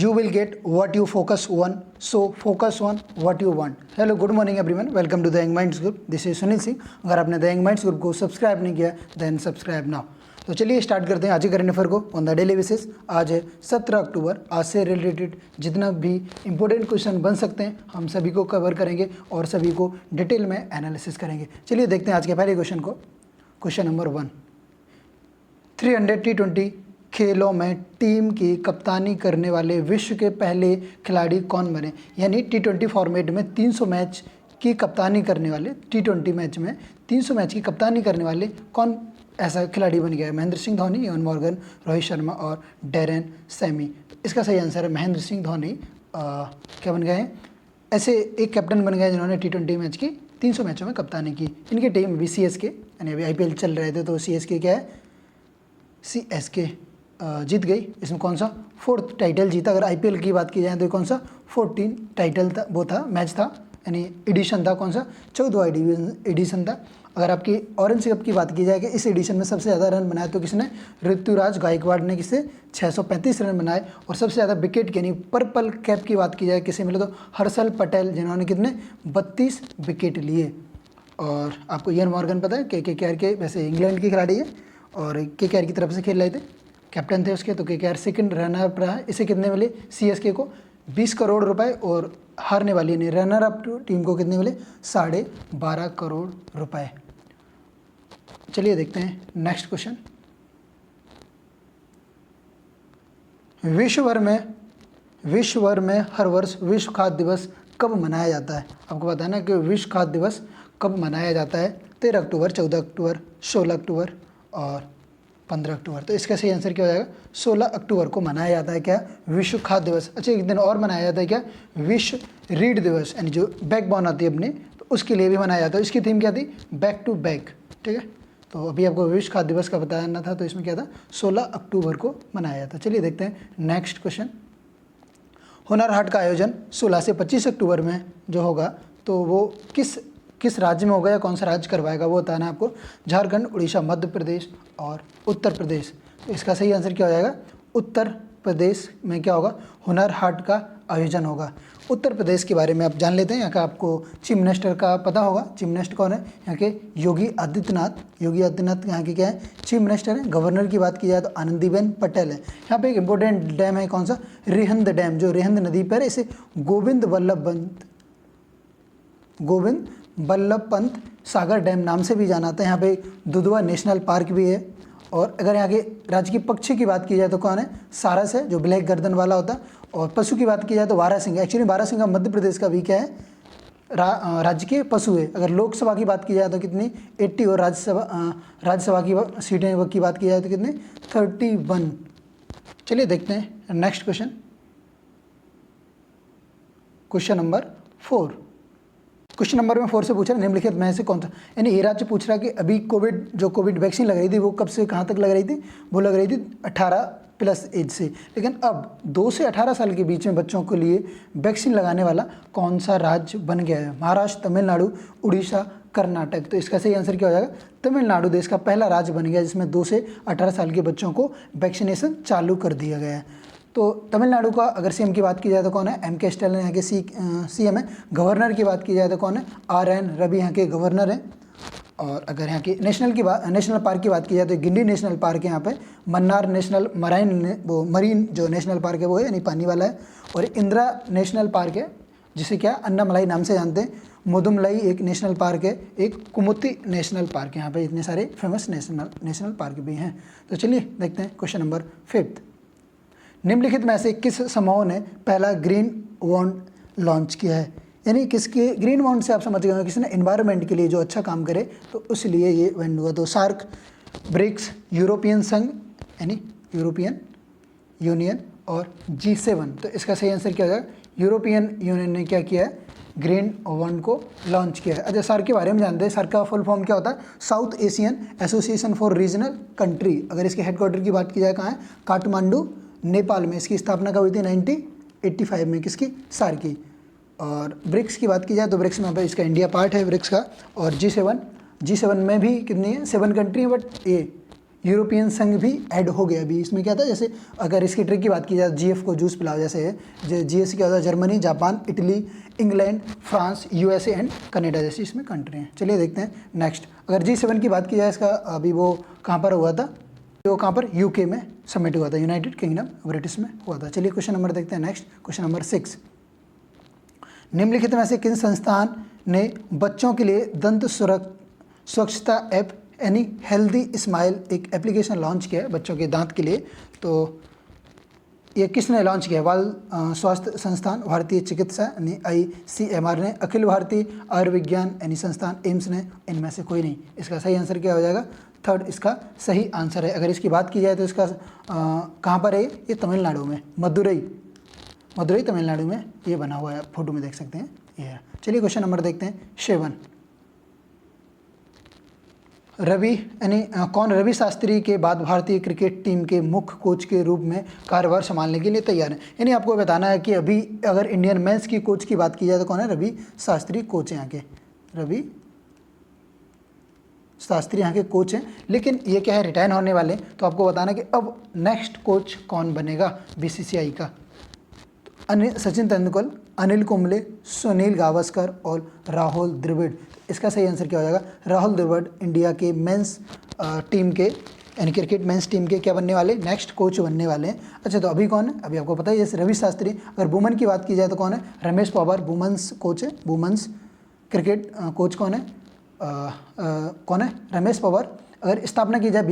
you will get what you focus on, so focus on what you want. Hello, good morning everyone, welcome to the Young Minds Group. This is Sunil Singh. अगर आपने the young minds group को subscribe नहीं किया then subscribe now. तो चलिए start करते हैं आज के करंट अफेयर को ऑन द डेली बेसिस. आज है 17 अक्टूबर. आज से रिलेटेड जितना भी इंपॉर्टेंट क्वेश्चन बन सकते हैं हम सभी को कवर करेंगे और सभी को डिटेल में एनालिसिस करेंगे. चलिए देखते हैं आज के पहले क्वेश्चन को. क्वेश्चन नंबर 1, 300 T20 खेलों में टीम की कप्तानी करने वाले विश्व के पहले खिलाड़ी कौन बने. यानी T20 फॉर्मेट में 300 मैच की कप्तानी करने वाले, T20 मैच में 300 मैच की कप्तानी करने वाले कौन ऐसा खिलाड़ी बन गया है. महेंद्र सिंह धोनी, इवन मॉर्गन, रोहित शर्मा और डैरेन सैमी. इसका सही आंसर है महेंद्र सिंह धोनी. क्या बन गए हैं, ऐसे एक कैप्टन बन गए जिन्होंने T20 मैच की 300 मैचों में कप्तानी की. इनकी टीम भी CSK, यानी अभी IPL चल रहे थे तो CSK क्या है, CSK जीत गई. इसमें कौन सा 4th टाइटल जीता. अगर IPL की बात की जाए तो कौन सा 14 टाइटल था, वो था मैच था, यानी एडिशन था. कौन सा 14वां एडिशन था. अगर आपकी ऑरेंज कप की बात की जाए कि इस एडिशन में सबसे ज़्यादा रन बनाए तो किसने, ऋतुराज गायकवाड़ ने किसे 635 रन बनाए. और सबसे ज़्यादा विकेट यानी पर्पल कैप की बात की जाए किसे मिले तो हर्षल पटेल, जिन्होंने कितने 32 विकेट लिए. और आपको इयन मॉर्गन पता है KKR के, वैसे इंग्लैंड के खिलाड़ी है और KKR की तरफ से खेल रहे थे, कैप्टन थे उसके. तो KKR सेकंड रनर अप रहा है. इसे कितने मिले CSK को 20 करोड़ रुपए और हारने वाली यानी रनर अप टीम को कितने मिले 12.5 करोड़ रुपए. चलिए देखते हैं नेक्स्ट क्वेश्चन. विश्व भर में हर वर्ष विश्व खाद्य दिवस कब मनाया जाता है. आपको पता है ना कि विश्व खाद्य दिवस कब मनाया जाता है. 13 अक्टूबर, 14 अक्टूबर, 16 अक्टूबर और 15 अक्टूबर. तो इसका सही आंसर क्या हो जाएगा, 16 अक्टूबर को मनाया जाता है क्या, विश्व खाद्य दिवस. अच्छा, एक दिन और मनाया जाता है क्या, विश्व रीढ़ दिवस, यानी जो बैकबोन आती है अपने, तो उसके लिए भी मनाया जाता है. इसकी थीम क्या थी, बैक टू बैक. ठीक है, तो अभी आपको विश्व खाद्य दिवस का बताना था, तो इसमें क्या था 16 अक्टूबर को मनाया जाता है. चलिए देखते हैं नेक्स्ट क्वेश्चन. हुनर हाट का आयोजन 16 से 25 अक्टूबर में जो होगा तो वो किस राज्य में होगा या कौन सा राज्य करवाएगा, वो बताना है आपको. झारखंड, उड़ीसा, मध्य प्रदेश और उत्तर प्रदेश. तो इसका सही आंसर क्या हो जाएगा, उत्तर प्रदेश में क्या होगा, हुनर हाट का आयोजन होगा. उत्तर प्रदेश के बारे में आप जान लेते हैं. यहाँ का आपको चीफ मिनिस्टर का पता होगा. चीफ मिनिस्टर कौन है यहाँ के, योगी आदित्यनाथ. योगी आदित्यनाथ यहाँ के क्या है, चीफ मिनिस्टर है. गवर्नर की बात की जाए तो आनंदीबेन पटेल है. यहाँ पे एक इंपॉर्टेंट डैम है, कौन सा, रिहंद डैम, जो रिहंद नदी पर है. इसे गोविंद वल्लभ पंत सागर डैम नाम से भी जाना जाता है. यहाँ पे दुधवा नेशनल पार्क भी है. और अगर यहाँ के राज्य की पक्षी की बात की जाए तो कौन है, सारस है, जो ब्लैक गर्दन वाला होता है. और पशु की बात की जाए तो बारहसिंगा. एक्चुअली बारहसिंगा मध्य प्रदेश का भी क्या है, राज्य के पशु है. अगर लोकसभा की बात की जाए तो कितनी 80 और राज्यसभा की सीटें की बात की जाए तो कितने 31. चलिए देखते हैं next question. Question number 4. Question number में 4 से पूछ रहा है निम्नलिखित में से कौन सा, यानी ये राज्य पूछ रहा है कि अभी कोविड वैक्सीन लग रही थी वो कब से कहाँ तक लग रही थी, वो लग रही थी 18+ एज से. लेकिन अब 2 से 18 साल के बीच में बच्चों के लिए वैक्सीन लगाने वाला कौन सा राज्य बन गया है. महाराष्ट्र, तमिलनाडु, उड़ीसा, कर्नाटक. तो इसका सही आंसर क्या हो जाएगा, तमिलनाडु देश का पहला राज्य बन गया जिसमें 2 से 18 साल के बच्चों को वैक्सीनेशन चालू कर दिया गया है. तो तमिलनाडु का अगर CM की बात की जाए तो कौन है, MK स्टालिन यहाँ के CM है. गवर्नर की बात की जाए तो कौन है, RN रवि यहाँ के गवर्नर हैं. और अगर यहाँ की नेशनल पार्क की बात की जाए तो गिंडी नेशनल पार्क है यहाँ पे. मन्नार नेशनल मरीन जो नेशनल पार्क है वो है, यानी पानी वाला है. और इंदिरा नेशनल पार्क है जिसे क्या अन्नामलाई नाम से जानते हैं. मुदुमलाई एक नेशनल पार्क है. एक कुमुती नेशनल पार्क है. यहाँ पे इतने सारे फेमस नेशनल पार्क भी हैं. तो चलिए देखते हैं क्वेश्चन नंबर 5. निम्नलिखित में से किस समूह ने पहला ग्रीन बॉन्ड लॉन्च किया है. यानी किसके ग्रीन बॉन्ड से आप समझ गए, किसी ने एनवायरनमेंट के लिए जो अच्छा काम करे तो उसलिए ये बॉन्ड हुआ. तो सार्क, ब्रिक्स, यूरोपियन संघ यानी यूरोपियन यूनियन और G7. तो इसका सही आंसर क्या हो जाएगा, यूरोपियन यूनियन ने क्या किया है, ग्रीन बॉन्ड को लॉन्च किया है. अच्छा, सार्क के बारे में जानते हैं. सार्क का फुल फॉर्म क्या होता है, south Asian association for regional country. अगर इसके हेडक्वार्टर की बात की जाए कहाँ है, काठमांडू, नेपाल में. इसकी स्थापना कब हुई थी, 1985 में. किसकी, सार्क की. और ब्रिक्स की बात की जाए तो ब्रिक्स में पे इसका इंडिया पार्ट है ब्रिक्स का. और G7 में भी कितनी है, 7 कंट्री है, बट ये यूरोपियन संघ भी ऐड हो गया अभी। इसमें क्या था, जैसे अगर इसकी ट्रिक की बात की जाए, जीएफ को जूस पिलाओ, जैसे जीएस क्या होता है, Germany, Japan, Italy, England, France, USA and Canada जैसी इसमें कंट्री हैं। चलिए देखते हैं नेक्स्ट। अगर G7 की बात की जाए, इसका अभी वो कहाँ पर हुआ था, वो कहाँ पर, यूके में समिट हुआ था, यूनाइटेड किंगडम ब्रिटिश में हुआ था। चलिए क्वेश्चन नंबर देखते हैं नेक्स्ट, क्वेश्चन नंबर 6। निम्नलिखित में से किन संस्थान ने बच्चों के लिए दंत स्वच्छता ऐप यानी हेल्दी स्माइल एक एप्लीकेशन लॉन्च किया है बच्चों के दांत के लिए? तो ये किसने लॉन्च किया? बाल स्वास्थ्य संस्थान, भारतीय चिकित्सा यानी ICMR ने, अखिल भारतीय आयुर्विज्ञान यानी संस्थान एम्स ने, इनमें से कोई नहीं। इसका सही आंसर क्या हो जाएगा? थर्ड इसका सही आंसर है। अगर इसकी बात की जाए तो इसका कहाँ पर है ये? तमिलनाडु में, मदुरई तमिलनाडु में ये बना हुआ है, फोटो में देख सकते हैं ये है। चलिए क्वेश्चन नंबर देखते हैं 7। कौन रवि शास्त्री के बाद भारतीय क्रिकेट टीम के मुख्य कोच के रूप में कार्यभार संभालने के लिए तैयार है? यानी आपको बताना है कि अभी अगर इंडियन मेंस की कोच की बात की जाए तो कौन है? रवि शास्त्री कोच हैं यहाँ के, रवि शास्त्री यहाँ के कोच हैं। लेकिन ये क्या है, रिटायर होने वाले, तो आपको बताना कि अब नेक्स्ट कोच कौन बनेगा BCCI का? सचिन तेंदुलकर, अनिल कुंबले, सुनील गावस्कर और राहुल द्रविड़। इसका सही आंसर क्या हो जाएगा? राहुल द्रविड़ इंडिया के मेंस टीम के यानी क्रिकेट मेंस टीम के क्या बनने वाले? नेक्स्ट कोच बनने वाले हैं। अच्छा, तो अभी कौन है? अभी आपको पता है जैसे रवि शास्त्री। अगर वुमेन की बात की जाए तो कौन है? रमेश पवार वुमेन्स कोच है, वुमेन्स क्रिकेट कोच कौन है? कौन है? रमेश पवार। अगर स्थापना की जाए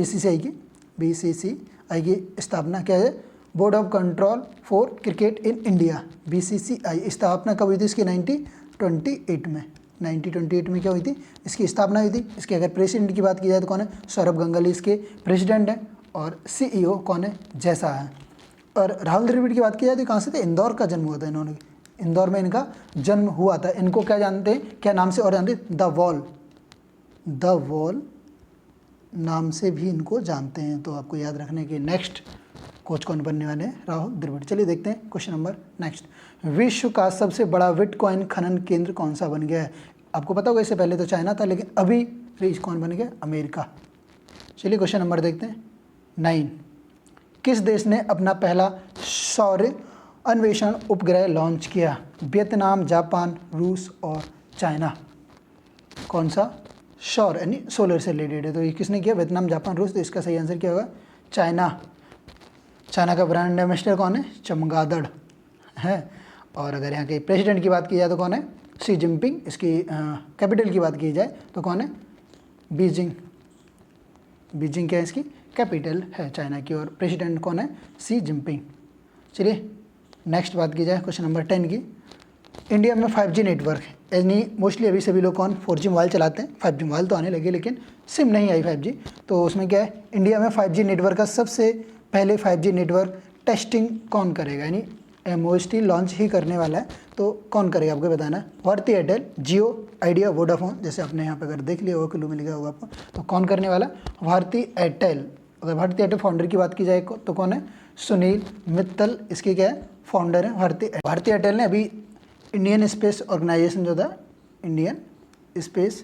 BCCI की स्थापना क्या है? Board of control for cricket in India, BCCI। स्थापना कब हुई थी इसकी? 1928 में। 1928 में क्या हुई थी? इसकी स्थापना हुई थी। इसके अगर प्रेसिडेंट की बात की जाए तो कौन है? सौरभ गंगुली इसके प्रेसिडेंट हैं। और CEO कौन है? जैसा है। और राहुल द्रविड़ की बात की जाए तो कहाँ से थे? इंदौर का जन्म हुआ था इन्होंने, इंदौर में इनका जन्म हुआ था। इनको क्या जानते हैं, क्या नाम से और जानते हैं? द वॉल नाम से भी इनको जानते हैं। तो आपको याद रखने के नेक्स्ट कोच कौन बनने वाले हैं? राहुल द्रविड़। चलिए देखते हैं क्वेश्चन नंबर नेक्स्ट। विश्व का सबसे बड़ा बिटकॉइन खनन केंद्र कौन सा बन गया है? आपको पता होगा इससे पहले तो चाइना था, लेकिन अभी कौन बन गया? अमेरिका। चलिए क्वेश्चन नंबर देखते हैं 9। किस देश ने अपना पहला सौर अन्वेषण उपग्रह लॉन्च किया? वियतनाम, जापान, रूस और चाइना। कौन सा? सौर यानी सोलर से रिलेटेड है। तो ये किसने किया? वियतनाम, जापान, रूस। तो इसका सही आंसर क्या होगा? चाइना। चाइना का ब्रांड एम्बेसडर कौन है? चमगादड़ है। और अगर यहाँ के प्रेसिडेंट की बात की जाए तो कौन है? Xi Jinping. इसकी कैपिटल की बात की जाए तो कौन है? बीजिंग। बीजिंग क्या है इसकी? कैपिटल है चाइना की। और प्रेसिडेंट कौन है? Xi Jinping. चलिए नेक्स्ट बात की जाए क्वेश्चन नंबर 10 की। इंडिया में 5G नेटवर्क यानी मोस्टली अभी सभी लोग कौन 4G मोबाइल चलाते हैं। 5G मोबाइल तो आने लगे लेकिन सिम नहीं आई 5G। तो उसमें क्या है? इंडिया में 5G नेटवर्क का सबसे पहले 5G नेटवर्क टेस्टिंग कौन करेगा? यानी MOST लॉन्च ही करने वाला है। तो कौन करेगा आपको बताना है? भारती एयरटेल, जियो, आइडिया, वोडाफोन। जैसे आपने यहाँ पे अगर देख लिया होगा, क्लू में लिखा होगा आपको। तो कौन करने वाला? भारती एयरटेल। अगर भारती एयरटेल फाउंडर की बात की जाए तो कौन है? सुनील मित्तल इसके क्या है? फाउंडर है भारती एयरटेल ने अभी इंडियन स्पेस ऑर्गेनाइजेशन जो था, इंडियन स्पेस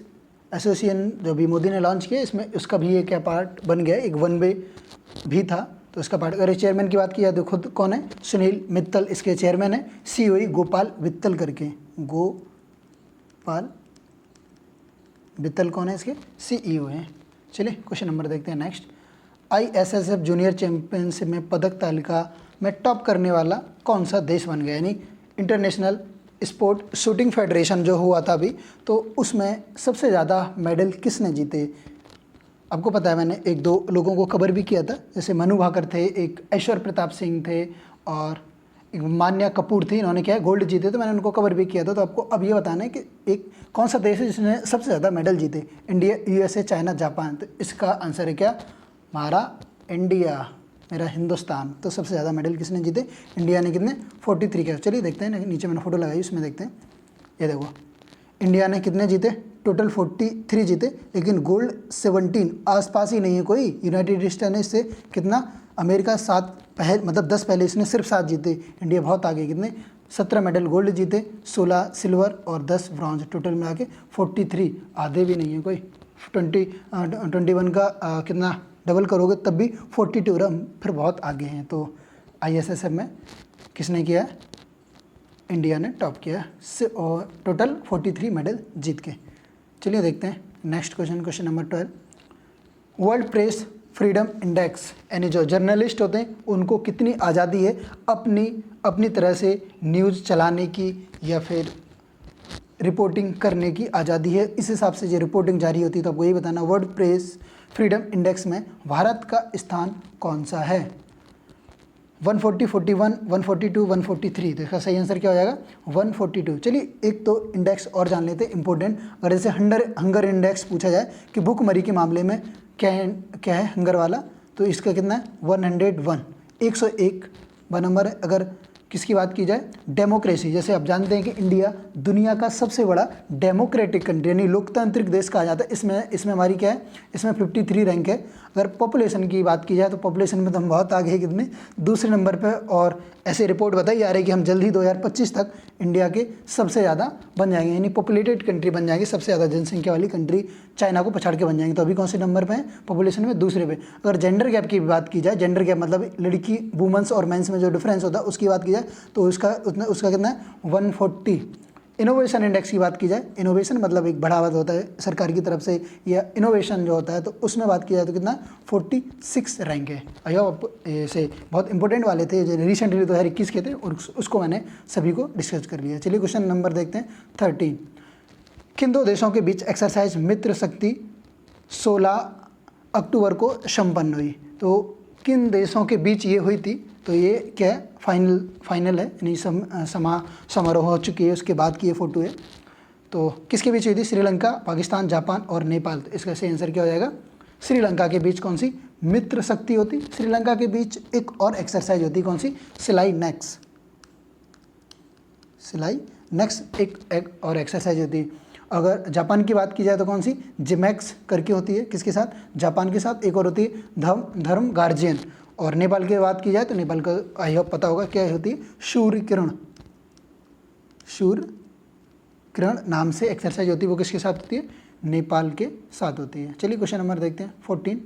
एसोसिएशन जो भी मोदी ने लॉन्च किया, इसमें उसका भी एक क्या पार्ट बन गया, एक वन वे भी था। तो इसका पार्ट। अगर चेयरमैन की बात की जाए तो खुद कौन है? सुनील मित्तल इसके चेयरमैन है। CEO गोपाल वित्तल करके, गोपाल वित्तल कौन है? इसके CEO हैं। चलिए क्वेश्चन नंबर देखते हैं नेक्स्ट। ISSF जूनियर चैंपियनशिप में पदक तालिका में टॉप करने वाला कौन सा देश बन गया? यानी इंटरनेशनल स्पोर्ट शूटिंग फेडरेशन जो हुआ था अभी, तो उसमें सबसे ज़्यादा मेडल किसने जीते? आपको पता है, मैंने 1-2 लोगों को कवर भी किया था। जैसे मनु भाकर थे, एक ऐश्वर्य प्रताप सिंह थे और एक मान्या कपूर थी। इन्होंने क्या है? गोल्ड जीते। तो मैंने उनको कवर भी किया था। तो आपको अब ये बताना है कि एक कौन सा देश है जिसने सबसे ज़्यादा मेडल जीते? India, USA, China, Japan. तो इसका आंसर है क्या? हमारा इंडिया, मेरा हिंदुस्तान। तो सबसे ज़्यादा मेडल किसने जीते? इंडिया ने। कितने? 43 के। चलिए देखते हैं, नीचे मैंने फोटो लगाई उसमें देखते हैं। ये देखो, इंडिया ने कितने जीते? टोटल 43 जीते, लेकिन गोल्ड 17 आसपास ही नहीं है कोई। यूनाइटेड स्टेट्स ने इससे कितना? अमेरिका 7 मतलब 10 पहले, इसने सिर्फ 7 जीते। इंडिया बहुत आगे, कितने? 17 मेडल गोल्ड जीते, 16 सिल्वर और 10 ब्रॉन्ज, टोटल मिला के 43। आधे भी नहीं है कोई। 21 का कितना डबल करोगे तब भी 42 रहा, फिर बहुत आगे हैं। तो ISSF में किसने किया है? इंडिया ने टॉप किया और टोटल 43 मेडल जीत के। चलिए देखते हैं next question, question number 12। World press freedom index, यानी जो जर्नलिस्ट होते हैं उनको कितनी आज़ादी है अपनी तरह से न्यूज़ चलाने की या फिर रिपोर्टिंग करने की आज़ादी है, इस हिसाब से जो रिपोर्टिंग जारी होती है। तो आपको यही बताना वर्ल्ड प्रेस फ्रीडम इंडेक्स में भारत का स्थान कौन सा है? 140, 41, 142, 143। तो इसका सही आंसर क्या हो जाएगा? 142। चलिए एक तो इंडेक्स और जान लेते हैं इंपॉर्टेंट। अगर जैसे हंगर इंडेक्स पूछा जाए कि भूखमरी के मामले में क्या है हंगर वाला, तो इसका कितना है? 101, 101 नंबर है। अगर किसकी बात की जाए, डेमोक्रेसी, जैसे आप जानते हैं कि इंडिया दुनिया का सबसे बड़ा डेमोक्रेटिक कंट्री यानी लोकतांत्रिक देश कहा जाता है। इसमें हमारी क्या है? इसमें 53 रैंक है। अगर पॉपुलेशन की बात की जाए तो पॉपुलेशन में तो हम बहुत आगे हैं, कितने? दूसरे नंबर पे। और ऐसे रिपोर्ट बताई जा रही है कि हम जल्द ही 2025 तक इंडिया के सबसे ज़्यादा बन जाएंगे, यानी पॉपुलेटेड कंट्री बन जाएंगे, सबसे ज़्यादा जनसंख्या वाली कंट्री, चाइना को पछाड़ के बन जाएंगे। तो अभी कौन से नंबर पे हैं पॉपुलेशन में? दूसरे पे। अगर जेंडर गैप की बात की जाए, जेंडर गैप मतलब लड़की वुमेंस और मेंस में जो डिफरेंस होता है उसकी बात की जाए तो उसका कितना है? 140। इनोवेशन इंडेक्स की बात की जाए, इनोवेशन मतलब एक बढ़ावा होता है सरकार की तरफ से या इनोवेशन जो होता है, तो उसमें बात की जाए तो कितना? 46 रैंक है। ऐसे बहुत इंपॉर्टेंट वाले थे जो रिसेंटली 2021 के थे और उसको मैंने सभी को डिस्कस कर लिया। चलिए क्वेश्चन नंबर देखते हैं 13। किन दो देशों के बीच एक्सरसाइज मित्र शक्ति 16 अक्टूबर को संपन्न हुई? तो किन देशों के बीच ये हुई थी? तो ये क्या है? फाइनल है, यानी समारोह हो चुकी है, उसके बाद की ये फ़ोटो है। तो किसके बीच हुई थी? श्रीलंका, पाकिस्तान, जापान और नेपाल। तो इसका सही आंसर क्या हो जाएगा? श्रीलंका के बीच कौन सी मित्र शक्ति होती? श्रीलंका के बीच एक और एक्सरसाइज होती, कौन सी? सिलाई नेक्स एक और एक्सरसाइज होती है। अगर जापान की बात की जाए तो कौन सी? जिमैक्स करके होती है, किसके साथ? जापान के साथ। एक और होती है धर्म गार्जियन। और नेपाल की बात की जाए तो नेपाल का आई होप पता होगा क्या होती है? सूर्य किरण नाम से एक्सरसाइज होती है, वो किसके साथ होती है? नेपाल के साथ होती है। चलिए क्वेश्चन नंबर देखते हैं 14।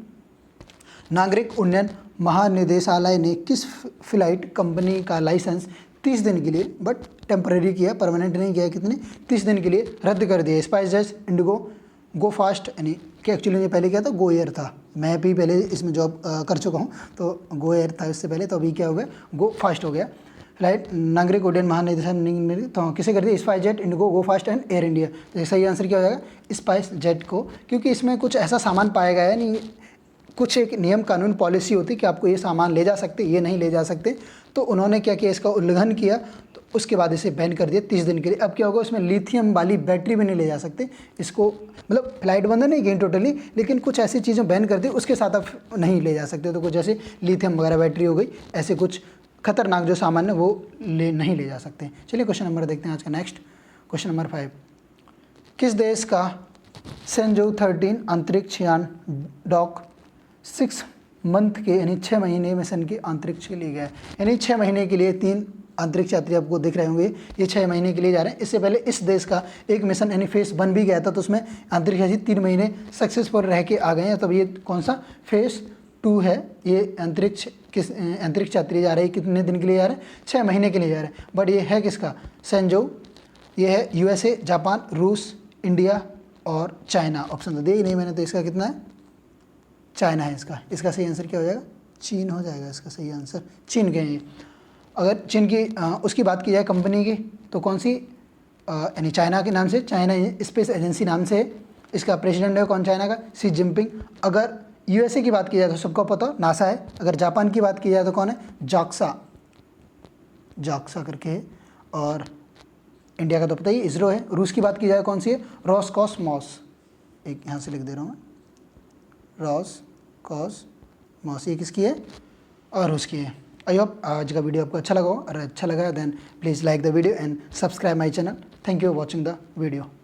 नागरिक उड्डयन महानिदेशालय ने किस फ्लाइट कंपनी का लाइसेंस 30 दिन के लिए, बट टेम्परेरी किया, परमानेंट नहीं किया, कितने? 30 दिन के लिए रद्द कर दिया? स्पाइसजेट, इंडिगो, गो फास्ट, यानी कि एक्चुअली ने पहले क्या था? गो एयर था। मैं भी पहले इसमें जॉब कर चुका हूँ, तो गो एयर था इससे पहले, तो अभी क्या हो गया? गो फास्ट हो गया। फ्लाइट नागरिक उड्डयन महानिदेशालय तो किसे कर दिया? SpiceJet, Indigo, go fast and air India. तो सही आंसर क्या हो जाएगा? स्पाइसजेट को, क्योंकि इसमें कुछ ऐसा सामान पाया गया है, नहीं कुछ एक नियम कानून पॉलिसी होती कि आपको ये सामान ले जा सकते, ये नहीं ले जा सकते। तो उन्होंने क्या किया? इसका उल्लंघन किया, तो उसके बाद इसे बैन कर दिया 30 दिन के लिए। अब क्या होगा? उसमें लिथियम वाली बैटरी भी नहीं ले जा सकते। इसको मतलब फ्लाइट बंद नहीं की टोटली, लेकिन कुछ ऐसी चीज़ें बैन कर दी, उसके साथ आप नहीं ले जा सकते। तो कुछ जैसे लिथियम वगैरह बैटरी हो गई, ऐसे कुछ खतरनाक जो सामान है वो नहीं ले जा सकते। चलिए क्वेश्चन नंबर देखते हैं आज का नेक्स्ट, क्वेश्चन नंबर 5। किस देश का सेंजोउ 13 अंतरिक्ष यान डॉक 6 मंथ के यानी 6 महीने मिशन के अंतरिक्ष के लिए गया है? यानी 6 महीने के लिए 3 अंतरिक्ष यात्री आपको दिख रहे होंगे, ये 6 महीने के लिए जा रहे हैं। इससे पहले इस देश का एक मिशन यानी फेस 1 भी गया था, तो उसमें अंतरिक्ष यात्री 3 महीने सक्सेसफुल रह के आ गए हैं। तब ये कौन सा फेस 2 है? ये अंतरिक्ष यात्री जा रहे हैं, कितने दिन के लिए जा रहे हैं? 6 महीने के लिए जा रहे हैं। बट ये है किसका? सेंजोउ। ये है USA, जापान, रूस, इंडिया और चाइना। ऑप्शन तो दिया ही नहीं मैंने, तो इसका कितना है? चाइना है इसका सही आंसर क्या हो जाएगा? चीन हो जाएगा इसका सही आंसर। चीन के हैं। अगर चीन की उसकी बात की जाए कंपनी की, तो कौन सी? यानी चाइना के नाम से, चाइना स्पेस एजेंसी नाम से। इसका प्रेसिडेंट है कौन चाइना का? Xi Jinping. अगर USA की बात की जाए तो सबको पता नासा है। अगर जापान की बात की जाए तो कौन है? जाक्सा करके है। और इंडिया का तो पता ही इसरो है। रूस की बात की जाए कौन सी है? रोसकॉसमॉस। एक यहाँ से लिख दे रहा हूँ मैं, रोसकॉसमॉस। ये किसकी है? और उसकी है। आई होप आज का वीडियो आपको अच्छा लगा हो, और अच्छा लगा then please like the video and subscribe my channel. Thank you for watching the video.